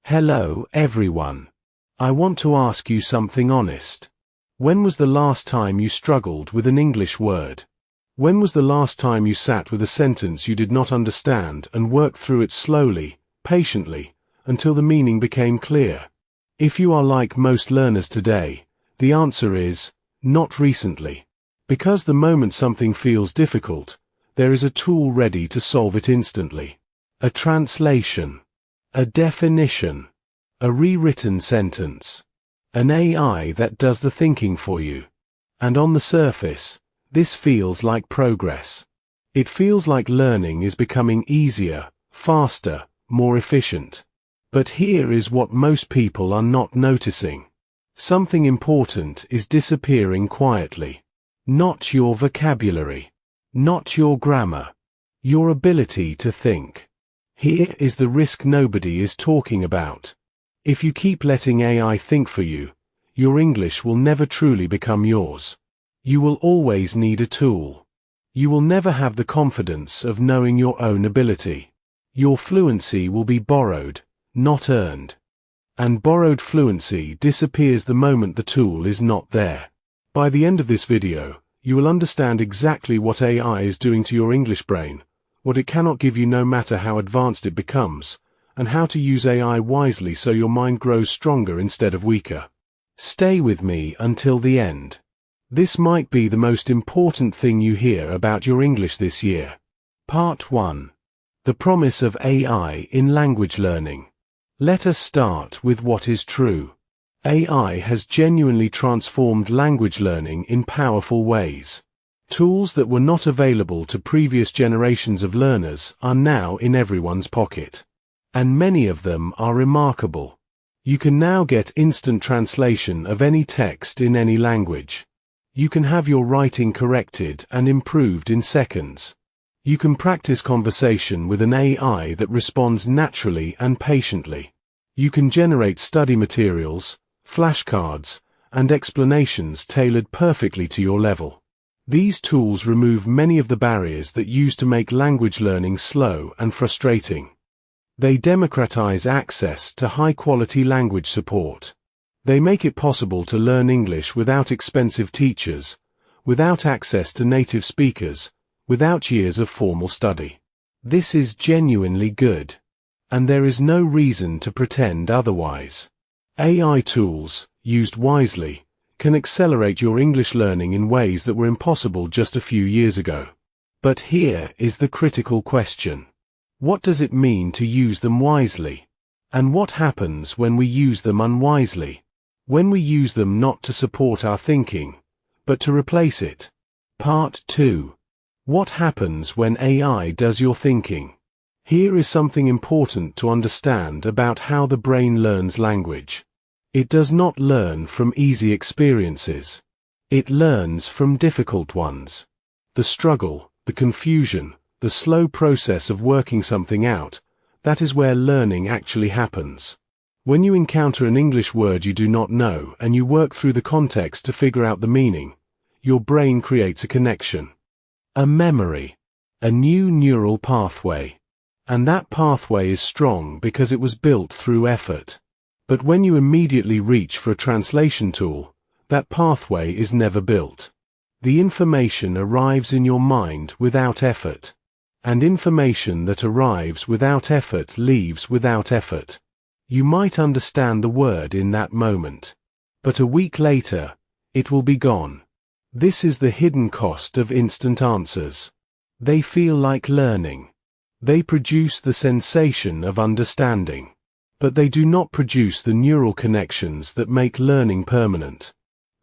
Hello, everyone. I want to ask you something honest. When was the last time you struggled with an English word? When was the last time you sat with a sentence you did not understand and worked through it slowly, patiently, until the meaning became clear? If you are like most learners today, the answer is, not recently. Because the moment something feels difficult, there is a tool ready to solve it instantly. A translation. A definition. A rewritten sentence. An AI that does the thinking for you. And on the surface, this feels like progress. It feels like learning is becoming easier, faster, more efficient. But here is what most people are not noticing. Something important is disappearing quietly. Not your vocabulary. Not your grammar. Your ability to think. Here is the risk nobody is talking about. If you keep letting AI think for you, your English will never truly become yours. You will always need a tool. You will never have the confidence of knowing your own ability. Your fluency will be borrowed, not earned. And borrowed fluency disappears the moment the tool is not there. By the end of this video, you will understand exactly what AI is doing to your English brain, what it cannot give you no matter how advanced it becomes, and how to use AI wisely so your mind grows stronger instead of weaker. Stay with me until the end. This might be the most important thing you hear about your English this year. Part 1. The promise of AI in language learning. Let us start with what is true. AI has genuinely transformed language learning in powerful ways. Tools that were not available to previous generations of learners are now in everyone's pocket. And many of them are remarkable. You can now get instant translation of any text in any language. You can have your writing corrected and improved in seconds. You can practice conversation with an AI that responds naturally and patiently. You can generate study materials, flashcards, and explanations tailored perfectly to your level. These tools remove many of the barriers that used to make language learning slow and frustrating. They democratize access to high-quality language support. They make it possible to learn English without expensive teachers, without access to native speakers, without years of formal study. This is genuinely good. And there is no reason to pretend otherwise. AI tools, used wisely, can accelerate your English learning in ways that were impossible just a few years ago. But here is the critical question. What does it mean to use them wisely? And what happens when we use them unwisely? When we use them not to support our thinking, but to replace it? Part 2. What happens when AI does your thinking? Here is something important to understand about how the brain learns language. It does not learn from easy experiences. It learns from difficult ones. The struggle, the confusion, the slow process of working something out, that is where learning actually happens. When you encounter an English word you do not know and you work through the context to figure out the meaning, your brain creates a connection. A memory. A new neural pathway. And that pathway is strong because it was built through effort. But when you immediately reach for a translation tool, that pathway is never built. The information arrives in your mind without effort. And information that arrives without effort leaves without effort. You might understand the word in that moment. But a week later, it will be gone. This is the hidden cost of instant answers. They feel like learning. They produce the sensation of understanding. But they do not produce the neural connections that make learning permanent.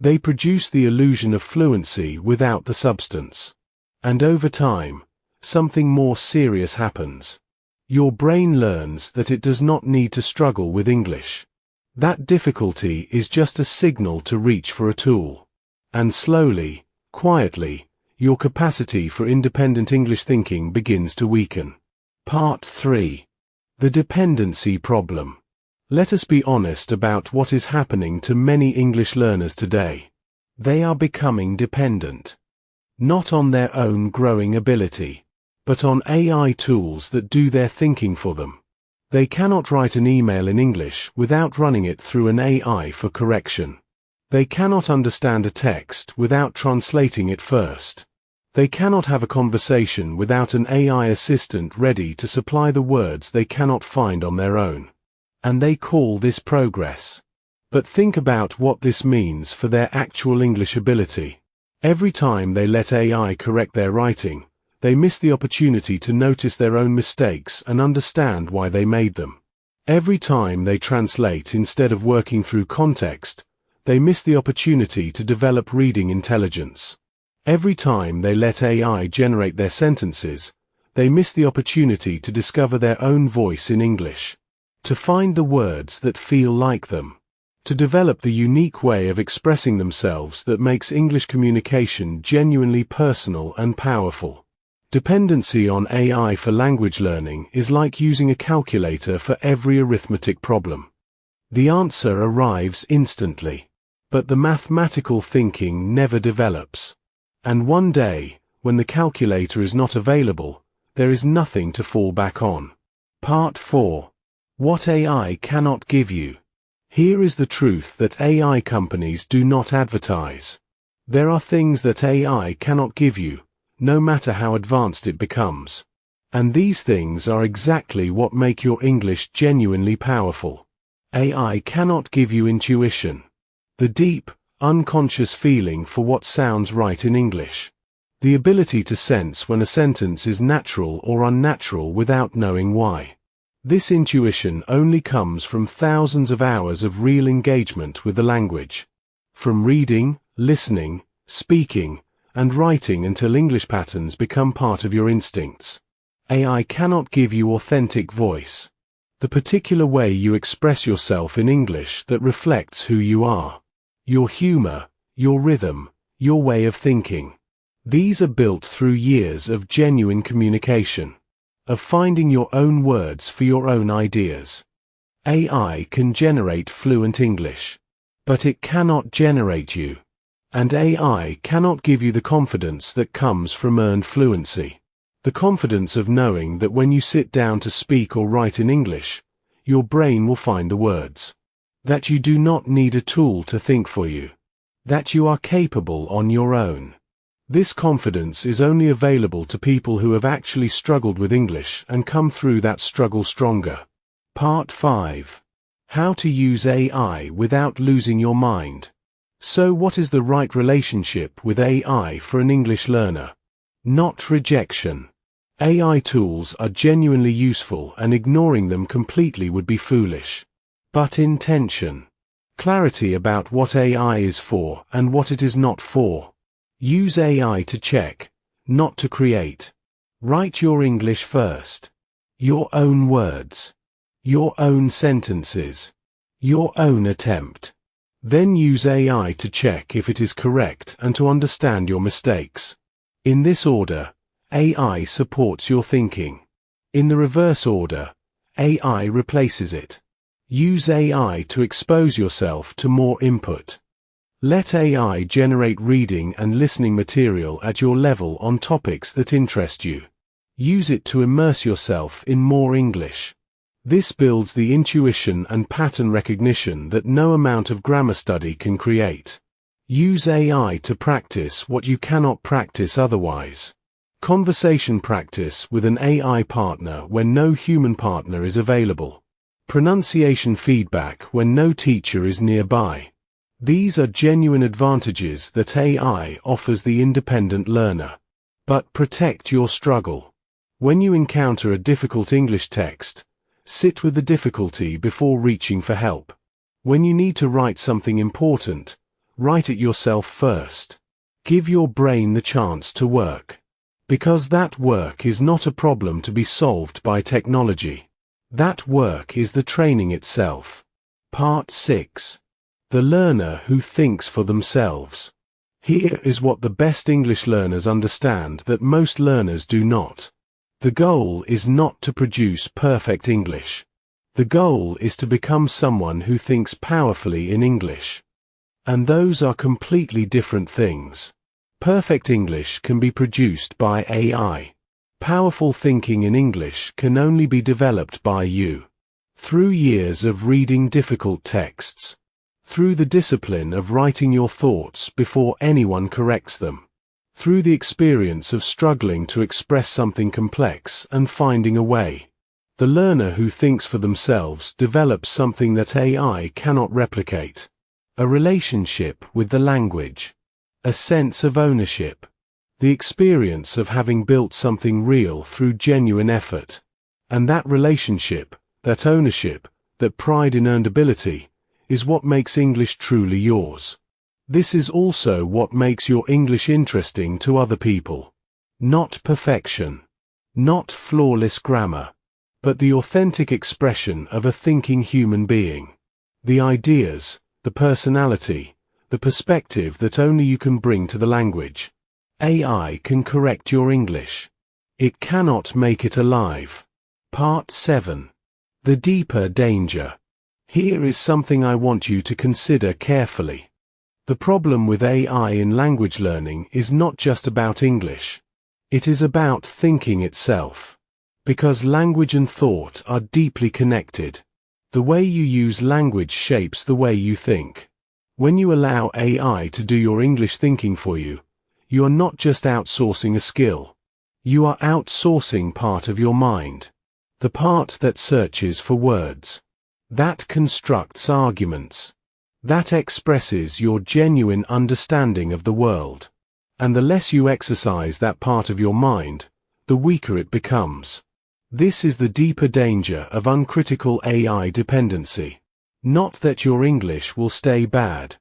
They produce the illusion of fluency without the substance. And over time, something more serious happens. Your brain learns that it does not need to struggle with English. That difficulty is just a signal to reach for a tool. And slowly, quietly, your capacity for independent English thinking begins to weaken. Part 3. The dependency problem. Let us be honest about what is happening to many English learners today. They are becoming dependent. Not on their own growing ability, but on AI tools that do their thinking for them. They cannot write an email in English without running it through an AI for correction. They cannot understand a text without translating it first. They cannot have a conversation without an AI assistant ready to supply the words they cannot find on their own. And they call this progress. But think about what this means for their actual English ability. Every time they let AI correct their writing, they miss the opportunity to notice their own mistakes and understand why they made them. Every time they translate instead of working through context, they miss the opportunity to develop reading intelligence. Every time they let AI generate their sentences, they miss the opportunity to discover their own voice in English, to find the words that feel like them, to develop the unique way of expressing themselves that makes English communication genuinely personal and powerful. Dependency on AI for language learning is like using a calculator for every arithmetic problem. The answer arrives instantly, but the mathematical thinking never develops. And one day, when the calculator is not available, there is nothing to fall back on. Part 4. What AI cannot give you. Here is the truth that AI companies do not advertise. There are things that AI cannot give you, no matter how advanced it becomes. And these things are exactly what make your English genuinely powerful. AI cannot give you intuition, the deep, unconscious feeling for what sounds right in English, the ability to sense when a sentence is natural or unnatural without knowing why. This intuition only comes from thousands of hours of real engagement with the language. From reading, listening, speaking, and writing until English patterns become part of your instincts. AI cannot give you authentic voice, the particular way you express yourself in English that reflects who you are, your humor, your rhythm, your way of thinking. These are built through years of genuine communication, of finding your own words for your own ideas. AI can generate fluent English, but it cannot generate you. And AI cannot give you the confidence that comes from earned fluency. The confidence of knowing that when you sit down to speak or write in English, your brain will find the words. That you do not need a tool to think for you. That you are capable on your own. This confidence is only available to people who have actually struggled with English and come through that struggle stronger. Part 5. How to use AI without losing your mind. So what is the right relationship with AI for an English learner? Not rejection. AI tools are genuinely useful and ignoring them completely would be foolish. But intention. Clarity about what AI is for and what it is not for. Use AI to check, not to create. Write your English first. Your own words. Your own sentences. Your own attempt. Then use AI to check if it is correct and to understand your mistakes. In this order, AI supports your thinking. In the reverse order, AI replaces it. Use AI to expose yourself to more input. Let AI generate reading and listening material at your level on topics that interest you. Use it to immerse yourself in more English. This builds the intuition and pattern recognition that no amount of grammar study can create. Use AI to practice what you cannot practice otherwise. Conversation practice with an AI partner when no human partner is available. Pronunciation feedback when no teacher is nearby. These are genuine advantages that AI offers the independent learner. But protect your struggle. When you encounter a difficult English text, sit with the difficulty before reaching for help. When you need to write something important, write it yourself first. Give your brain the chance to work. Because that work is not a problem to be solved by technology. That work is the training itself. Part 6. The learner who thinks for themselves. Here is what the best English learners understand that most learners do not. The goal is not to produce perfect English. The goal is to become someone who thinks powerfully in English. And those are completely different things. Perfect English can be produced by AI. Powerful thinking in English can only be developed by you. through years of reading difficult texts, through the discipline of writing your thoughts before anyone corrects them, through the experience of struggling to express something complex and finding a way. The learner who thinks for themselves develops something that AI cannot replicate: a relationship with the language, a sense of ownership, the experience of having built something real through genuine effort. And that relationship, that ownership, that pride in earned ability, is what makes English truly yours. This is also what makes your English interesting to other people. Not perfection, not flawless grammar, but the authentic expression of a thinking human being. The ideas, the personality, the perspective that only you can bring to the language. AI can correct your English. It cannot make it alive. Part 7. The deeper danger. Here is something I want you to consider carefully. The problem with AI in language learning is not just about English. It is about thinking itself. Because language and thought are deeply connected. The way you use language shapes the way you think. When you allow AI to do your English thinking for you, you are not just outsourcing a skill. You are outsourcing part of your mind. The part that searches for words. That constructs arguments. That expresses your genuine understanding of the world. And the less you exercise that part of your mind, the weaker it becomes. This is the deeper danger of uncritical AI dependency. Not that your English will stay bad,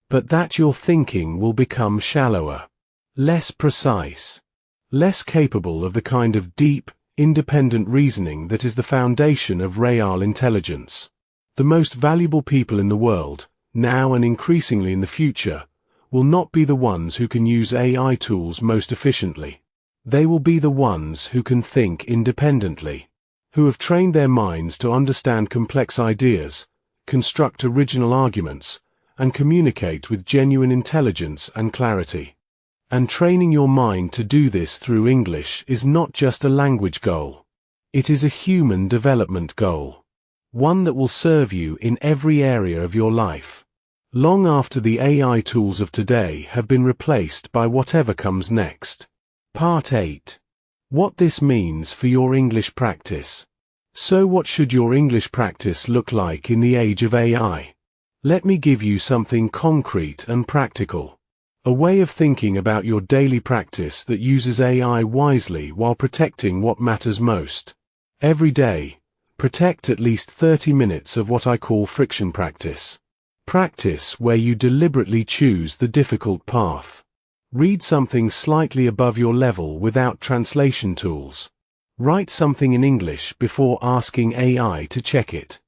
but that your thinking will become shallower, less precise, less capable of the kind of deep, independent reasoning that is the foundation of real intelligence. The most valuable people in the world, now and increasingly in the future, will not be the ones who can use AI tools most efficiently. They will be the ones who can think independently, who have trained their minds to understand complex ideas, construct original arguments, and communicate with genuine intelligence and clarity. And training your mind to do this through English is not just a language goal. It is a human development goal. One that will serve you in every area of your life. Long after the AI tools of today have been replaced by whatever comes next. Part 8. What this means for your English practice. So what should your English practice look like in the age of AI? Let me give you something concrete and practical. A way of thinking about your daily practice that uses AI wisely while protecting what matters most. Every day, protect at least 30 minutes of what I call friction practice. Practice where you deliberately choose the difficult path. Read something slightly above your level without translation tools. Write something in English before asking AI to check it.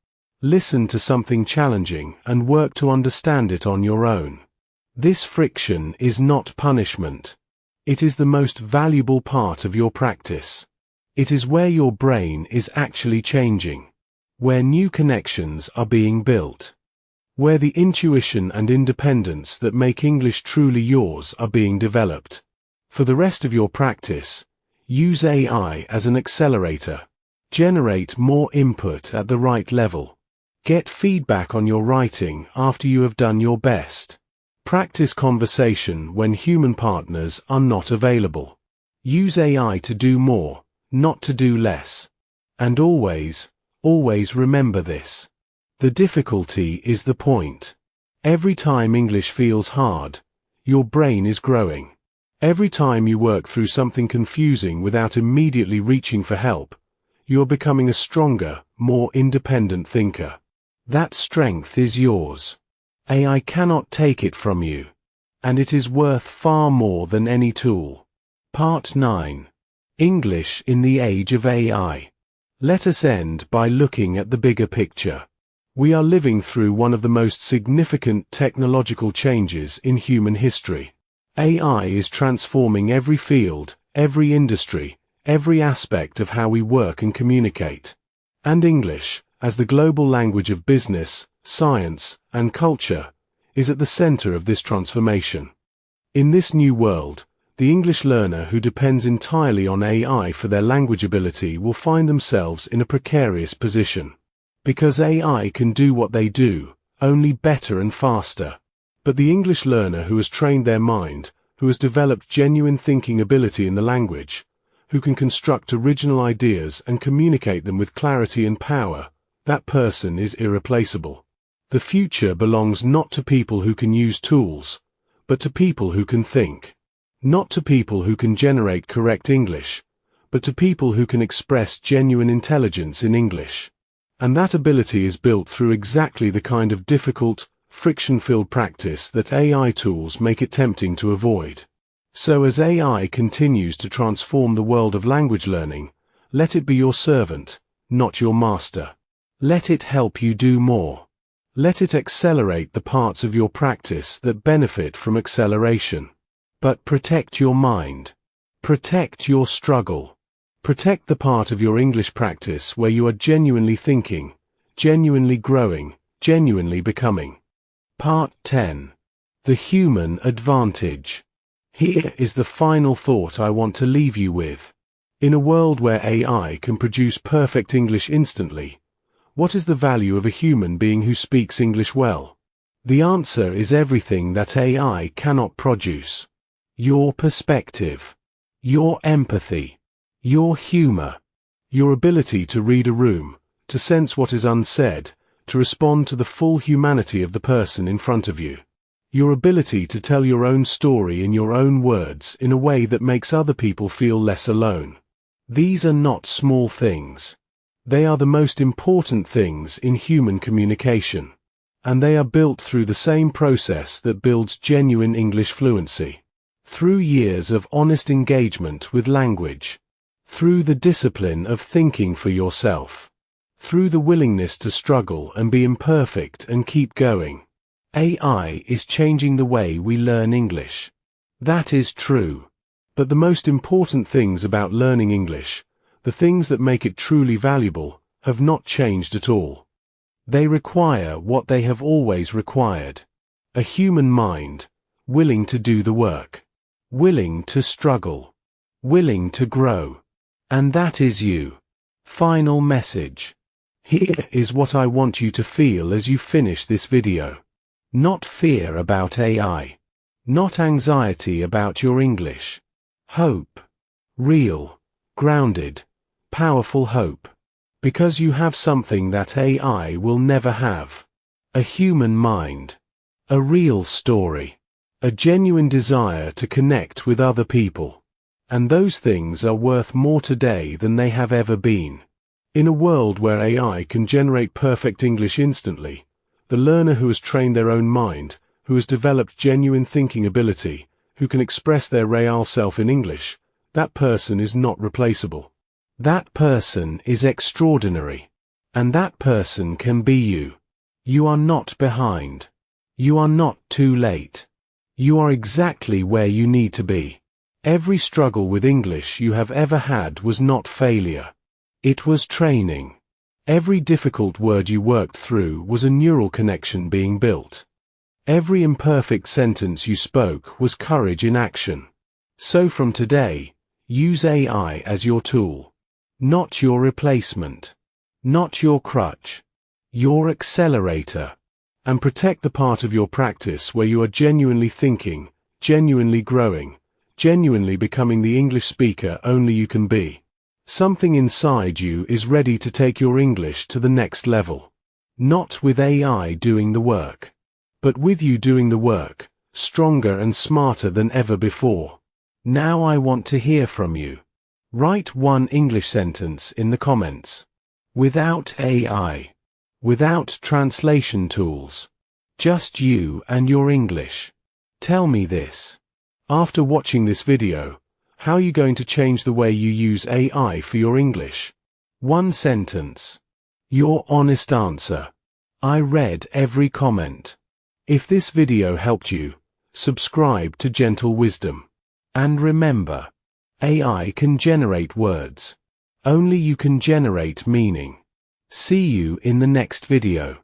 Listen to something challenging and work to understand it on your own. This friction is not punishment. It is the most valuable part of your practice. It is where your brain is actually changing. Where new connections are being built. Where the intuition and independence that make English truly yours are being developed. For the rest of your practice, use AI as an accelerator. Generate more input at the right level. Get feedback on your writing after you have done your best. Practice conversation when human partners are not available. Use AI to do more, not to do less. And always, always remember this. The difficulty is the point. Every time English feels hard, your brain is growing. Every time you work through something confusing without immediately reaching for help, you are becoming a stronger, more independent thinker. That strength is yours. AI cannot take it from you. And it is worth far more than any tool. Part 9. English in the age of AI. Let us end by looking at the bigger picture. We are living through one of the most significant technological changes in human history. AI is transforming every field, every industry, every aspect of how we work and communicate. And English, as the global language of business, science, and culture, is at the center of this transformation. In this new world, the English learner who depends entirely on AI for their language ability will find themselves in a precarious position. Because AI can do what they do, only better and faster. But the English learner who has trained their mind, who has developed genuine thinking ability in the language, who can construct original ideas and communicate them with clarity and power, that person is irreplaceable. The future belongs not to people who can use tools, but to people who can think. Not to people who can generate correct English, but to people who can express genuine intelligence in English. And that ability is built through exactly the kind of difficult, friction-filled practice that AI tools make it tempting to avoid. So as AI continues to transform the world of language learning, let it be your servant, not your master. Let it help you do more. Let it accelerate the parts of your practice that benefit from acceleration. But protect your mind. Protect your struggle. Protect the part of your English practice where you are genuinely thinking, genuinely growing, genuinely becoming. Part 10. The Human Advantage. Here is the final thought I want to leave you with. In a world where AI can produce perfect English instantly, what is the value of a human being who speaks English well? The answer is everything that AI cannot produce. Your perspective, your empathy, your humor, your ability to read a room, to sense what is unsaid, to respond to the full humanity of the person in front of you. Your ability to tell your own story in your own words in a way that makes other people feel less alone. These are not small things. They are the most important things in human communication. And they are built through the same process that builds genuine English fluency. Through years of honest engagement with language. Through the discipline of thinking for yourself. Through the willingness to struggle and be imperfect and keep going. AI is changing the way we learn English. That is true. But the most important things about learning English, the things that make it truly valuable, have not changed at all. They require what they have always required. A human mind, willing to do the work. Willing to struggle. Willing to grow. And that is you. Final message. Here is what I want you to feel as you finish this video. Not fear about AI. Not anxiety about your English. Hope. Real, grounded, powerful hope. Because you have something that AI will never have. A human mind. A real story. A genuine desire to connect with other people. And those things are worth more today than they have ever been. In a world where AI can generate perfect English instantly, the learner who has trained their own mind, who has developed genuine thinking ability, who can express their real self in English, that person is not replaceable. That person is extraordinary. And that person can be you. You are not behind. You are not too late. You are exactly where you need to be. Every struggle with English you have ever had was not failure. It was training. Every difficult word you worked through was a neural connection being built. Every imperfect sentence you spoke was courage in action. So from today, use AI as your tool. Not your replacement. Not your crutch. Your accelerator. And protect the part of your practice where you are genuinely thinking, genuinely growing, genuinely becoming the English speaker only you can be. Something inside you is ready to take your English to the next level. Not with AI doing the work, but with you doing the work, stronger and smarter than ever before. Now I want to hear from you. Write one English sentence in the comments. Without AI. Without translation tools. Just you and your English. Tell me this. After watching this video, how are you going to change the way you use AI for your English? One sentence. Your honest answer. I read every comment. If this video helped you, subscribe to Gentle Wisdom. And remember, AI can generate words. Only you can generate meaning. See you in the next video.